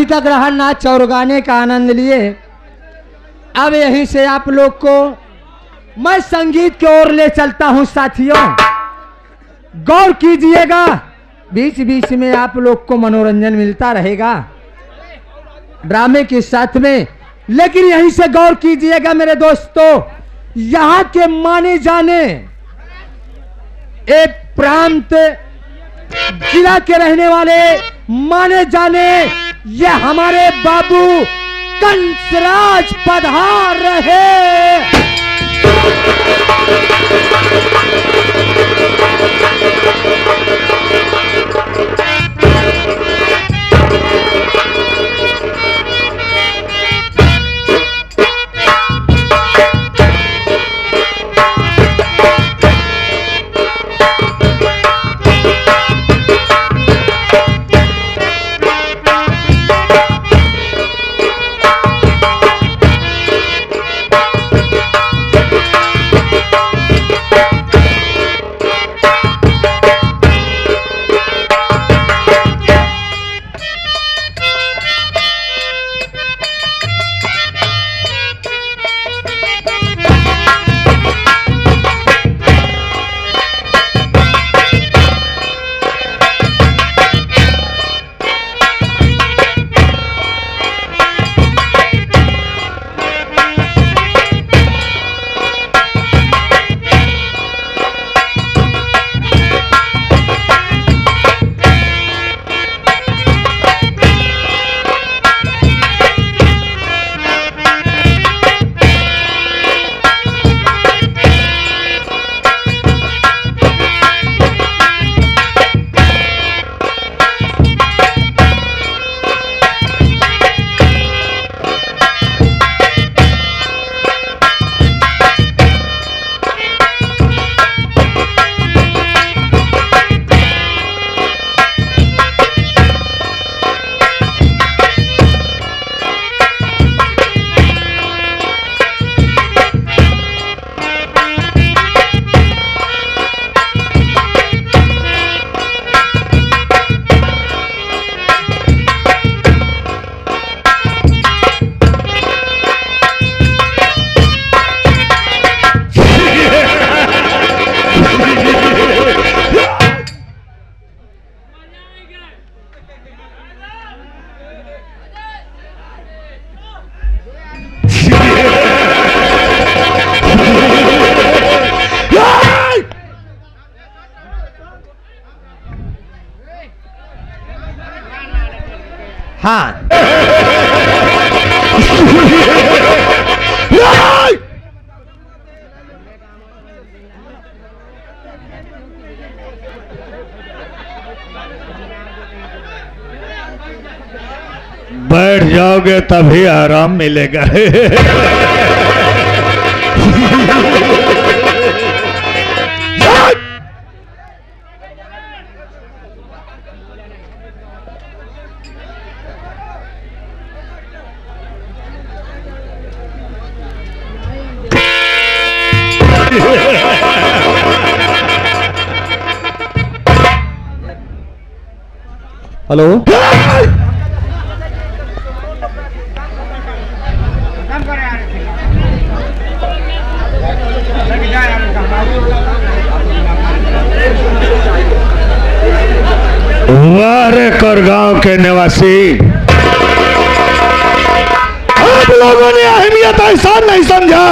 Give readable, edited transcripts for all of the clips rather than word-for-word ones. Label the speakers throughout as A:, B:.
A: अभी तक रहा नाच और गाने का आनंद लिए। अब यहीं से आप लोग को मैं संगीत की ओर ले चलता हूं। साथियों गौर कीजिएगा, बीच बीच में आप लोग को मनोरंजन मिलता रहेगा ड्रामे के साथ में, लेकिन यहीं से गौर कीजिएगा मेरे दोस्तों, यहाँ के माने जाने एक प्रांत जिला के रहने वाले माने जाने ये हमारे बाबू कंसराज पधार रहे। हाँ
B: बैठ जाओगे तभी आराम मिलेगा।
A: हेलो
B: वारेकर गांव के निवासी, आप लोगों ने अहमियत ऐसा नहीं समझा।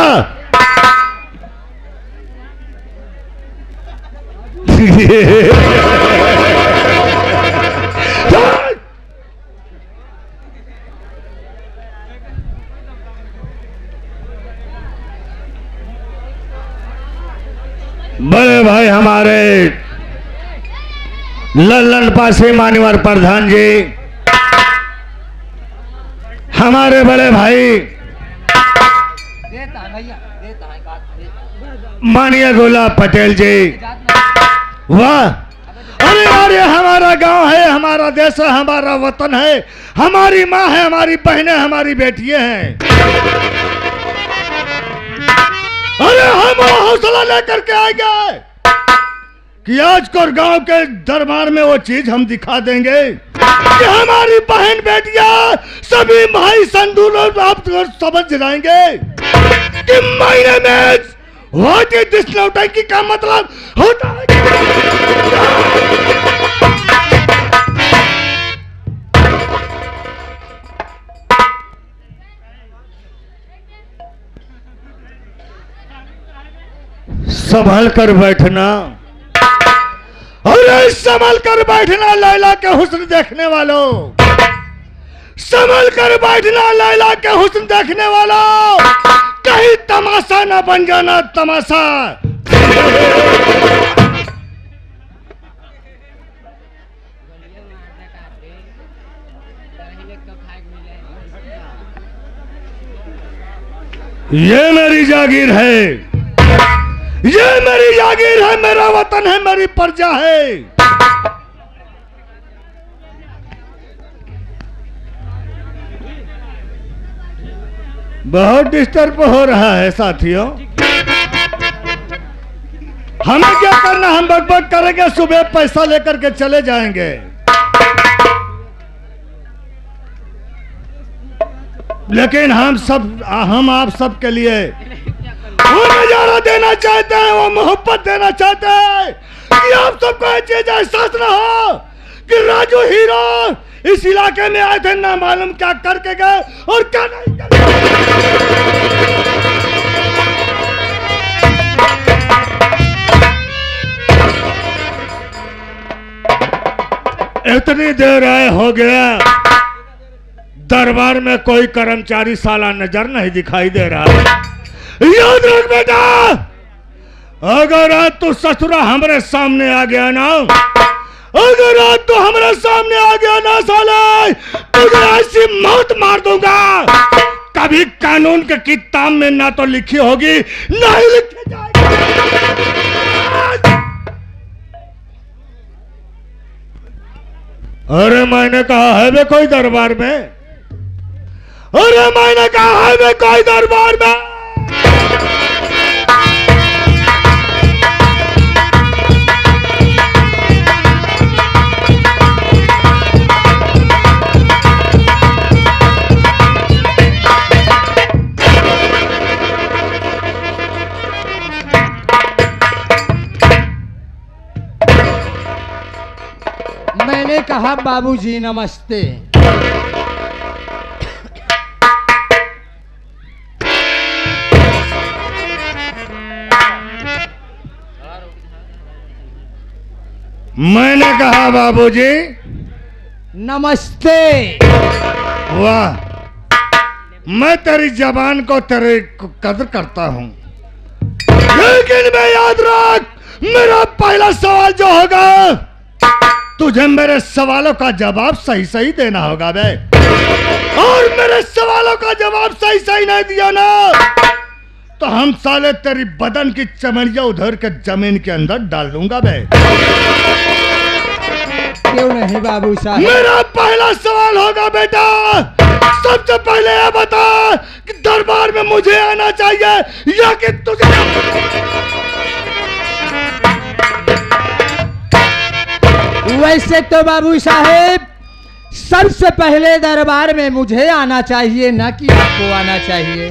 B: बड़े भाई हमारे लल्लन पासी मान्यवर प्रधान जी, हमारे बड़े भाई माननीय गुलाब पटेल जी, वाह, अरे यार ये हमारा गांव है, हमारा देश है, हमारा वतन है, हमारी माँ है, हमारी बहनें, हमारी बेटियां हैं। अरे हम हौसला लेकर के आएंगे कि आज को गांव के दरबार में वो चीज हम दिखा देंगे कि हमारी बहन बेटियां सभी भाई संदूर आप समझ जाएंगे कि महीने में व्हाट इज दिस नौटंकी का मतलब होता है। संभल कर बैठना, अरे संभल कर बैठना लैला के हुस्न देखने वालों, संभल कर बैठना लैला के हुस्न देखने वालों, कहीं तमाशा ना बन जाना तमाशा। ये मेरी जागीर है, ये मेरी जागीर है, मेरा वतन है, मेरी प्रजा है। बहुत डिस्टर्ब हो रहा है साथियों, हमें क्या करना, हम बकबक करेंगे, सुबह पैसा लेकर के चले जाएंगे। लेकिन हम आप सब के लिए वो नजारा देना चाहते हैं, वो मोहब्बत देना चाहते हैं कि आप सबको ये चीज एहसास ना हो कि राजू हीरो इस इलाके में आए थे, ना मालूम क्या करके गए और क्या नहीं कर। इतनी देर आए हो गया, दरबार में कोई कर्मचारी साला नजर नहीं दिखाई दे रहा है। याद रख बेटा, अगर आज तू ससुरा हमारे सामने आ गया ना, अगर आज तू हमारे सामने आ गया ना साले, तुझे ऐसी मौत मार दूंगा कभी कानून के किताब में ना तो लिखी होगी ना ही लिखी जाएगी। अरे मैंने कहा है वे कोई दरबार में, अरे मैंने कहा है वे कोई दरबार में।
A: मैंने कहा बाबूजी नमस्ते।
B: मैंने कहा बाबूजी
A: नमस्ते।
B: वाह, मैं तेरी जबान को तेरे कदर करता हूं, लेकिन मैं याद रख, मेरा पहला सवाल जो होगा तुझे मेरे सवालों का जवाब सही सही देना होगा बे, और मेरे सवालों का जवाब सही सही नहीं दिया ना तो हम साले तेरी बदन की चमड़ियां उधर के जमीन के अंदर डाल दूंगा बे।
A: क्यों नहीं बाबू साहब?
B: मेरा पहला सवाल होगा बेटा, सबसे पहले ये बता कि दरबार में मुझे आना चाहिए या कि तुझे?
A: वैसे तो बाबू साहेब सबसे पहले दरबार में मुझे आना चाहिए, ना कि आपको आना चाहिए।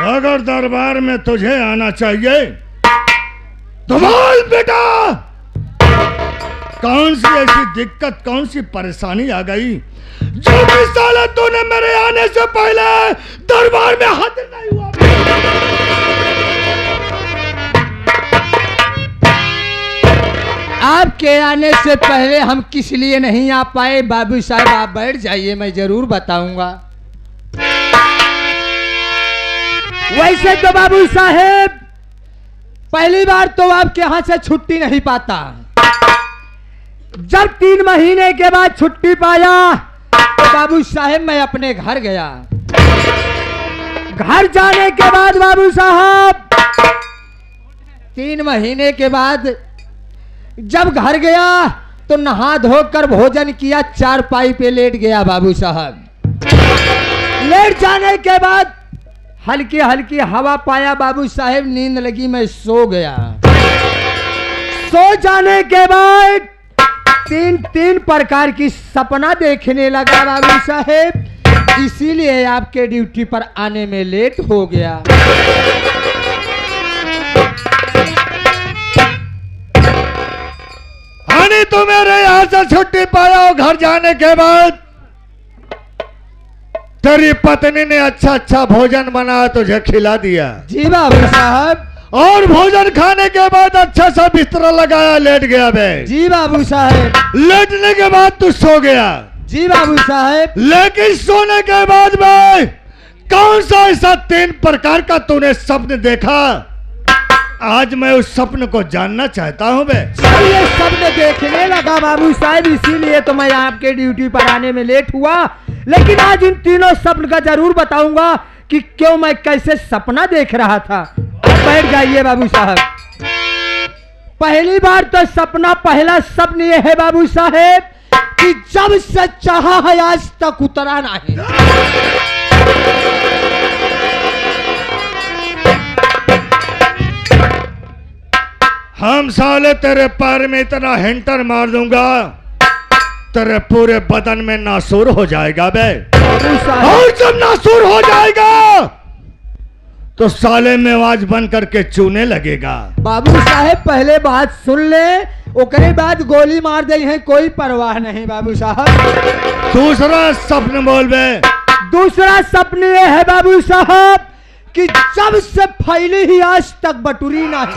B: अगर दरबार में तुझे आना चाहिए तो बोल बेटा, कौन सी ऐसी दिक्कत, कौन सी परेशानी आ गई जो कि साला तूने मेरे आने से पहले दरबार में हाजिर नहीं हुआ?
A: आपके आने से पहले हम किस लिए नहीं आ पाए बाबू साहब, आप बैठ जाइए, मैं जरूर बताऊंगा। वैसे तो बाबू साहेब पहली बार तो आपके यहां से छुट्टी नहीं पाता, जब 3 महीने के बाद छुट्टी पाया तो बाबू साहेब मैं अपने घर गया। घर जाने के बाद बाबू साहब 3 महीने के बाद जब घर गया तो नहा धोकर भोजन किया, चारपाई पे लेट गया बाबू साहब। लेट जाने के बाद हल्की हल्की हवा पाया बाबू साहेब, नींद लगी, मैं सो गया। सो जाने के बाद तीन तीन प्रकार की सपना देखने लगा बाबू साहेब, इसीलिए आपके ड्यूटी पर आने में लेट हो गया।
B: हानि तो मेरे यहाँ से छुट्टी पाया हो, घर जाने के बाद तेरी पत्नी ने अच्छा अच्छा भोजन बनाया, तुझे खिला दिया।
A: जी बाबू साहब।
B: और भोजन खाने के बाद अच्छा सा बिस्तरा लगाया, लेट गया बे।
A: जी बाबू साहब।
B: लेटने के बाद तू सो गया।
A: जी बाबू साहब।
B: लेकिन सोने के बाद में कौन सा ऐसा 3 प्रकार का तूने सपन देखा? आज मैं उस सपन को जानना चाहता हूँ बे।
A: ये सपने देखने लगा बाबू साहब, इसीलिए तो मैं आपके ड्यूटी पर आने में लेट हुआ। लेकिन आज इन तीनों सपन का जरूर बताऊंगा कि क्यों मैं कैसे सपना देख रहा था। आप बैठ जाइए बाबू साहब। पहली बार तो पहला सपन ये है बाबू साहेब कि जब से चाहा है आज तक उतरा नहीं।
B: हम साले तेरे पैर में इतना हिंटर मार दूंगा, तेरे पूरे बदन में नासूर हो जाएगा बे। और जब नासूर हो जाएगा तो साले में आवाज बन करके चूने लगेगा।
A: बाबू साहेब पहले बात सुन ले, ओकरे बाद गोली मार दे है, कोई परवाह नहीं बाबू साहब।
B: दूसरा सपन बोल बे।
A: दूसरा सपन ये है बाबू साहब कि जब से फैली ही आज तक बटुरी नहीं।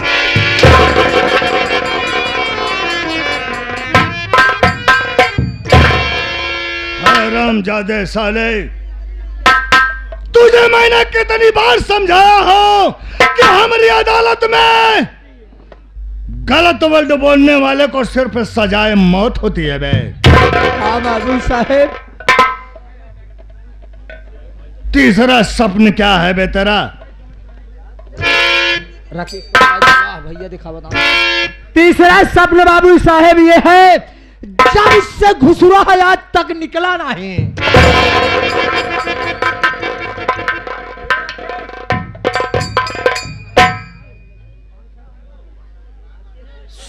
B: हरामजादे साले, तुझे मैंने कितनी बार समझाया हो कि हमारी अदालत में गलत वर्ड बोलने वाले को सिर्फ सजाए मौत होती है बे।
A: हाँ बाबू साहेब।
B: तीसरा सपन क्या है बे तेरा?
A: भैया दिखा बताओ। तीसरा सपन बाबू साहेब ये है, जब से घुसरा आज तक निकला नहीं।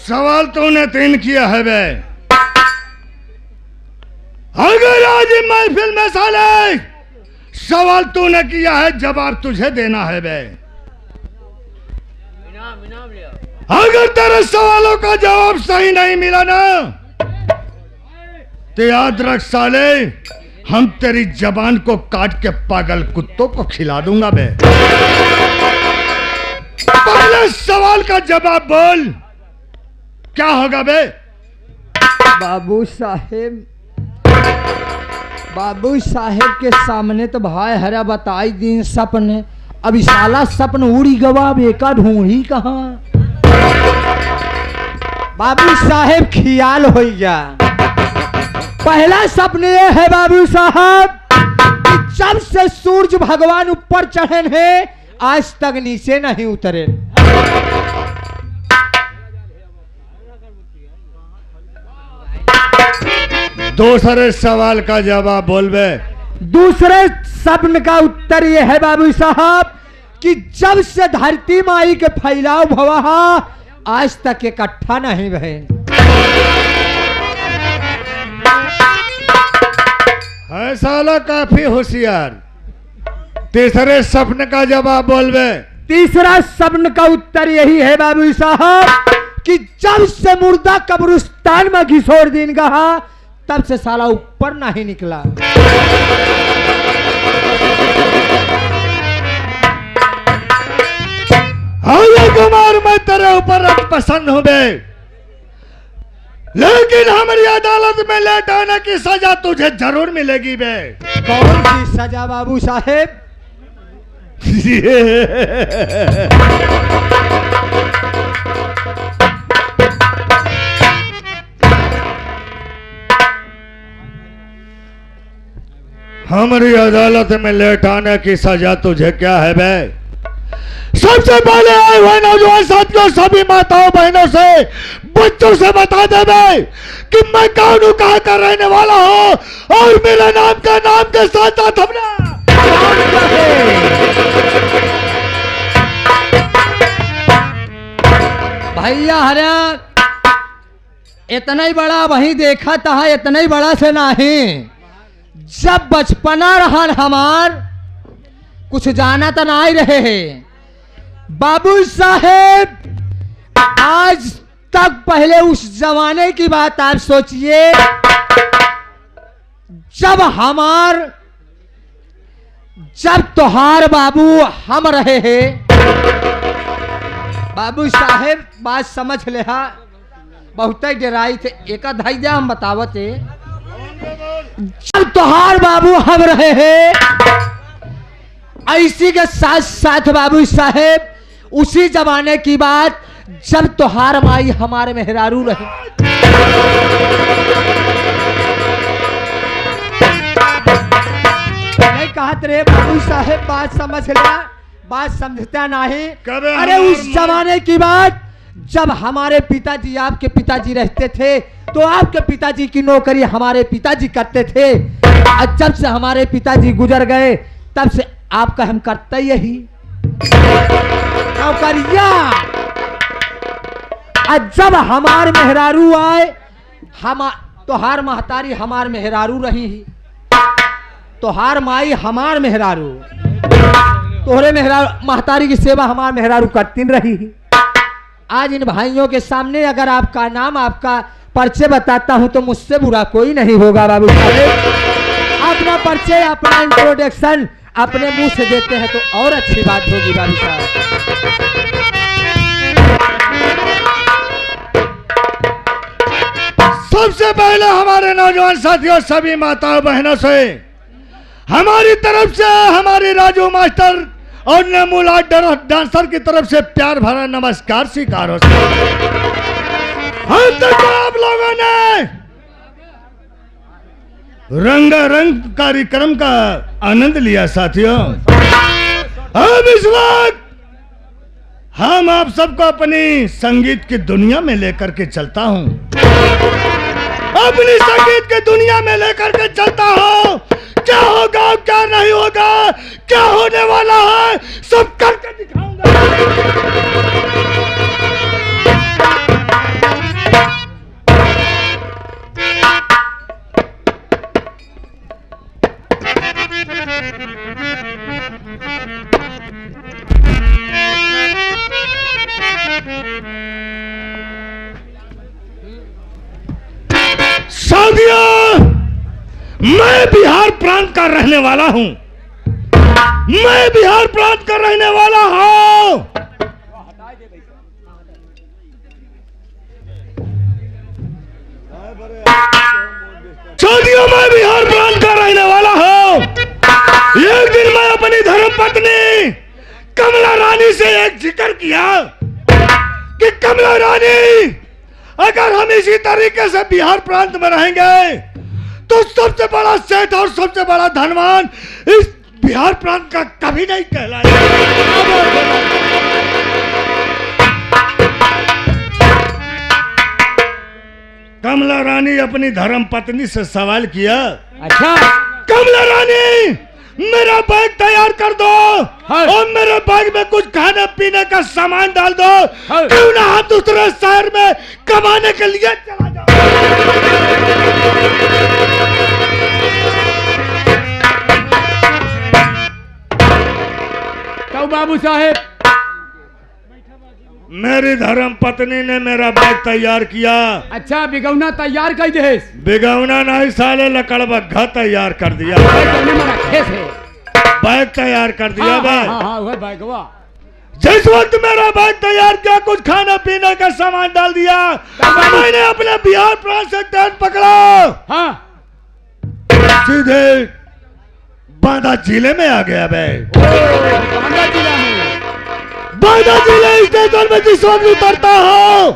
B: सवाल तूने 3 किया है बे। अगर आज महफिल में साले सवाल तूने किया है, जवाब तुझे देना है बे। अगर तेरे सवालों का जवाब सही नहीं मिला ना तो याद रख साले, हम तेरी जबान को काट के पागल कुत्तों को खिला दूंगा बे। पहले सवाल का जवाब बोल, क्या होगा बे?
A: बाबू साहेब के सामने तो भाई हरा बताई दिन सपने, अब साला सपन उड़ी गवा बेका ढूंढी कहाँ। बाबू साहेब ख्याल हो गया। पहला सपने ये है बाबू साहब कि जब से सूरज भगवान ऊपर चढ़े हैं आज तक नीचे नहीं उतरे।
B: दूसरे सवाल का जवाब बोल बे।
A: दूसरे सपन का उत्तर यह है बाबू साहब कि जब से धरती माई के फैलाव भवा आज तक इकट्ठा नहीं भय।
B: है साला काफी होशियार। तीसरे सपन का जवाब बोल बे।
A: तीसरा सपन का उत्तर यही है बाबू साहब कि जब से मुर्दा कब्रिस्तान में घिसोड़ दिन गहा तब से साला ऊपर नहीं निकला।
B: अजय कुमार, मैं तेरे ऊपर पसंद हूं बे, लेकिन हमारी अदालत में लेट आने की सजा तुझे जरूर मिलेगी बे।
A: कौन सी सजा बाबू साहेब?
B: हमारी अदालत में लेट आने की सजा तुझे क्या है बे? सबसे पहले आए हुए नौजवान साथियों, सभी माताओं बहनों से, बच्चों से बता दे बे कि मैं कौन हूं, कहां का रहने वाला हूं और मेरे नाम के साथ साथ हमने
A: भैया हरा इतना ही बड़ा वही देखा था, इतना ही बड़ा से नहीं। जब बचपना रहा हमार, कुछ जाना तो ना ही रहे। बाबू साहेब आज तक पहले उस जमाने की बात आप सोचिए, जब तोहार बाबू हम रहे हैं। बाबू साहेब बात समझ ले, हा बहुत ही डराई थे। एक धाइया हम बतावते, जब तोहार बाबू हम रहे हैं, ऐसी के साथ साथ बाबू साहेब उसी जमाने की बात, जब तोहार माई हमारे मेहरारू रहे। नहीं कहत रे बाबू साहेब, बात समझ लिया, बात समझता नहीं। अरे उस जमाने की बात, जब हमारे पिताजी, आपके पिताजी रहते थे, तो आपके पिताजी की नौकरी हमारे पिताजी करते थे। और जब से हमारे पिताजी गुजर गए, तब से आपका हम करते यही नौकरिया। और जब हमार मेहरारू आए, हम तोहार महतारी हमार मेहरारू रही, तोहार माई हमार मेहरारू, तोहरे मेहरारू महतारी की सेवा हमार मेहरारू करती रही। आज इन भाइयों के सामने अगर आपका नाम, आपका परिचय बताता हूं तो मुझसे बुरा कोई नहीं होगा। बाबू साहब अपना परिचय, अपना इंट्रोडक्शन अपने मुंह से देते हैं तो और अच्छी बात होगी। बाबू साहब
B: सबसे पहले हमारे नौजवान साथियों, सभी माताओं बहनों से हमारी तरफ से, हमारी राजू मास्टर और नेमूला डांसर की तरफ से प्यार भरा नमस्कार स्वीकार हो। हम तक आप लोगों ने रंगारंग कार्यक्रम का आनंद लिया साथियों। अब इस वक्त हम आप सबको अपनी संगीत की दुनिया में लेकर के चलता हूं, अपनी संगीत की दुनिया में लेकर के चलता हूं। क्या होगा, क्या नहीं होगा, क्या होने वाला है, सब करके दिखाऊंगा। साथियों, मैं बिहार प्रांत का रहने वाला हूं, मैं बिहार प्रांत का रहने वाला हूं। साथियों, मैं बिहार प्रांत का रहने वाला हूं। एक दिन मैं अपनी धर्मपत्नी कमला रानी से एक जिक्र किया कि कमला रानी, अगर हम इसी तरीके से बिहार प्रांत में रहेंगे तो सबसे bड़ा सेठ और सबसे बड़ा धनवान इस बिहार प्रांत का कभी नहीं कहलाएगा। कमला रानी अपनी धर्म पत्नी से सवाल किया,
A: अच्छा
B: कमला रानी, मेरा बैग तैयार कर दो और मेरे बैग में कुछ खाने पीने का सामान डाल दो, क्यों ना हम दूसरे शहर में कमाने के लिए चला जाओ।
A: तो बाबू साहेब,
B: मेरी धर्म पत्नी ने मेरा बैग तैयार किया।
A: अच्छा, बिगौना तैयार कर दे।
B: बिगौना नहीं साले, लकड़बग्घा तैयार कर दिया। बैग तैयार कर दिया। जिस वक्त मेरा बैग तैयार किया, कुछ खाना पीने का सामान डाल दिया, मैंने अपने बिहार प्रांत से ट्रेन पकड़ा, सीधे बांदा जिले में आ गया। बांदा जिले स्टेशन में जिस वक्त उतरता हूँ,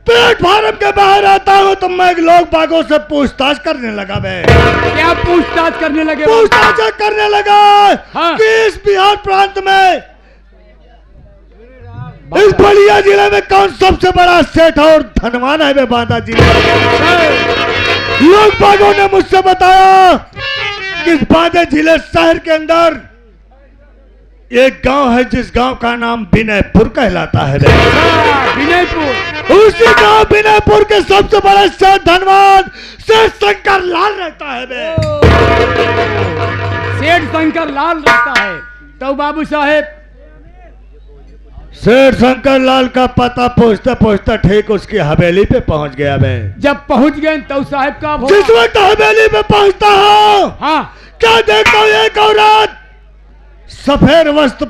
B: प्लेटफार्म के बाहर आता हूँ तो मैं लोग बागों से पूछताछ करने लगा।
A: क्या पूछताछ करने लगे?
B: पूछताछ करने लगा कि इस बिहार प्रांत में, इस बलिया जिले में कौन सबसे बड़ा सेठ और धनवान है। वे बांदा जिले लोग बागों ने मुझसे बताया कि इस बांदा जिले शहर के अंदर एक गांव है जिस गांव का नाम विनयपुर कहलाता है बे।
A: विनयपुर।
B: उसी गांव विनयपुर के सबसे बड़े सेठ धनवान सेठ शंकर लाल रहता है बे।
A: सेठ शंकर लाल रहता है। तो बाबू साहेब
B: सेठ शंकर लाल का पता पूछते पूछते ठीक उसकी हवेली पे पहुंच गया बे।
A: जब पहुंच गए तो साहब का
B: जिस वक्त हवेली पे पहुंचता हूं,
A: हाँ
B: क्या देखता हूं एक औरत सफेद वस्त्र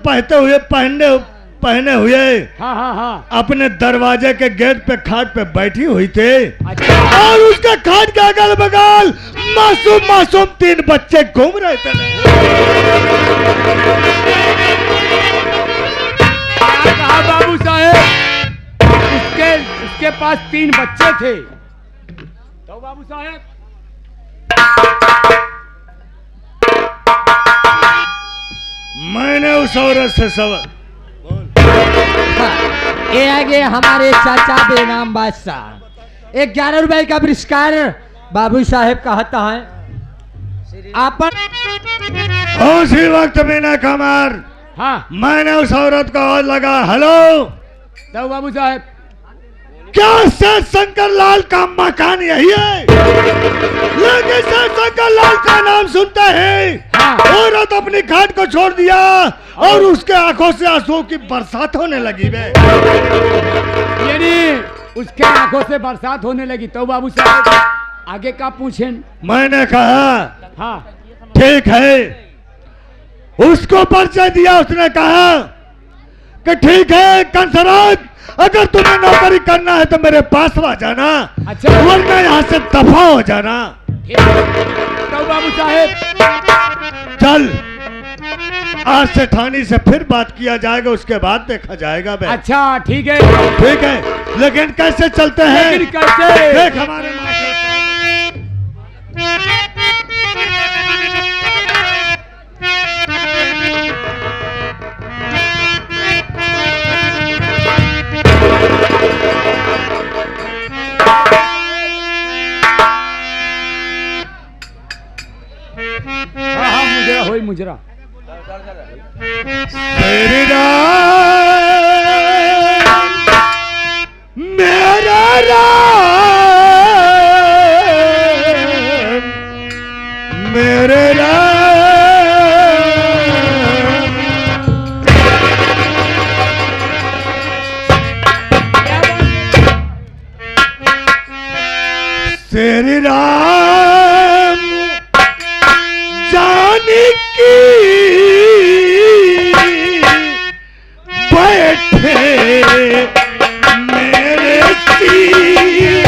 B: पहने हुए
A: हाँ हाँ हाँ
B: अपने दरवाजे के गेट पे खाट पे बैठी हुई थी।
A: अच्छा।
B: और उसके खाट के अगल बगल मासूम मासूम 3 बच्चे घूम रहे थे।
A: क्या कहा बाबू साहेब? उसके पास 3 बच्चे थे। तो बाबू साहेब
B: मैंने उस औरत से सवाल,
A: ये आगे हमारे चाचा बेनाम बादशाह 11 रुपए का पुरस्कार बाबू साहेब कहता है आपन।
B: उसी वक्त मैंने कमर
A: हाँ
B: मैंने उस औरत को और लगा, हेलो
A: तो बाबू साहेब
B: क्या सेठ शंकर लाल का मकान यही है? लेकिन सेठ शंकर लाल का नाम सुनते हैं
A: हाँ।
B: औरत अपनी खाट को छोड़ दिया और उसके आंखों से आंसू की बरसात होने लगी बे।
A: यानी उसके आंखों से बरसात होने लगी। तो बाबू साहब आगे का पूछें?
B: मैंने कहा
A: हाँ
B: ठीक है, उसको परिचय दिया। उसने कहा कि ठीक है कंसराज, अगर तुम्हें नौकरी करना है तो मेरे पास आ जाना,
A: अच्छा।
B: वरना यहाँ से दफा हो जाना।
A: तो बाबू साहेब
B: चल आज से ठानी से फिर बात किया जाएगा, उसके बाद देखा जाएगा बे।
A: अच्छा ठीक है।
B: ठीक है, लेकिन कैसे चलते हैं?
A: लेकिन कैसे?
B: देख हमारे मास्टर
A: हाँ हाँ मुजरा होई मुजरा।
B: तेरी राम मेरा राम मेरे राम तेरी राम जाने की बैठे मेरे सीने।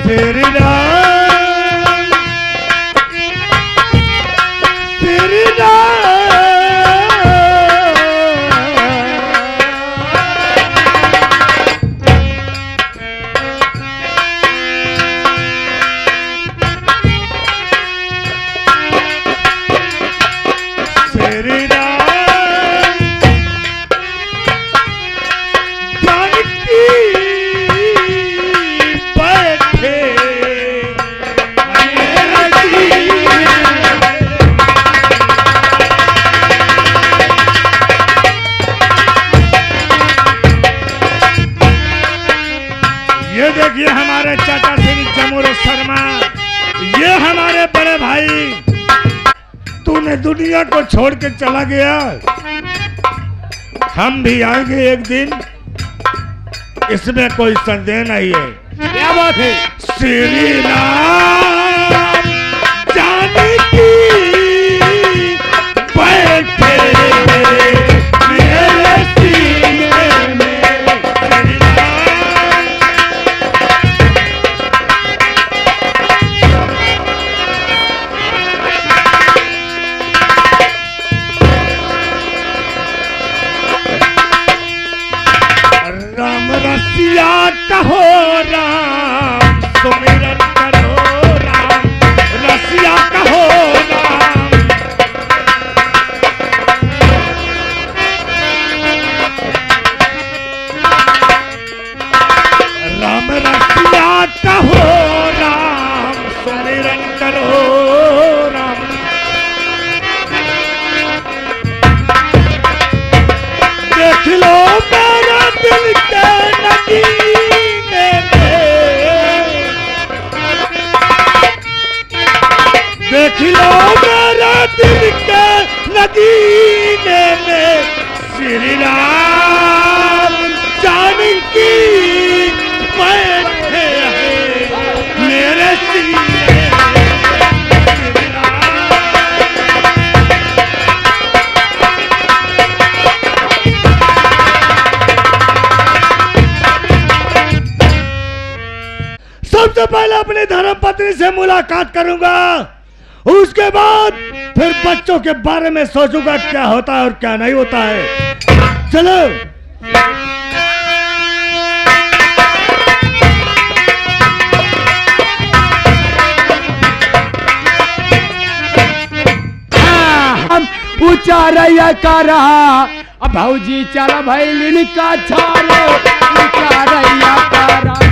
B: तेरी राम तेरी तेरी राम जानकी बैठे मेरे सीने। ये देखिए हमारे चाचा श्री जमूर शर्मा, ये हमारे बड़े भाई। तूने दुनिया को छोड़ के चला गया, हम भी आएंगे एक दिन, इसमें कोई संदेह नहीं है।
A: क्या बात है?
B: श्री राम जानकी बैठे मेरे सीने में। श्री राम रसिया कहो राम सुमिरन करो राम रसिया कहो राम राम रसिया कहो राम सुमिरन करो राम देख लो मेरा दिल के नगीने में देख लो मेरा दिल के नगीने में श्री राम जानकी बैठे हैं मेरे सीने श्री राम सबसे पहले अपनी धर्मपत्नी से मुलाकात करूंगा उसके बाद फिर बच्चों के बारे में सोचूंगा क्या होता है और क्या नहीं होता है चलो
A: हम उचारैया का रहा अब भौजी चल भैलिन का छालो उचारैया का रहा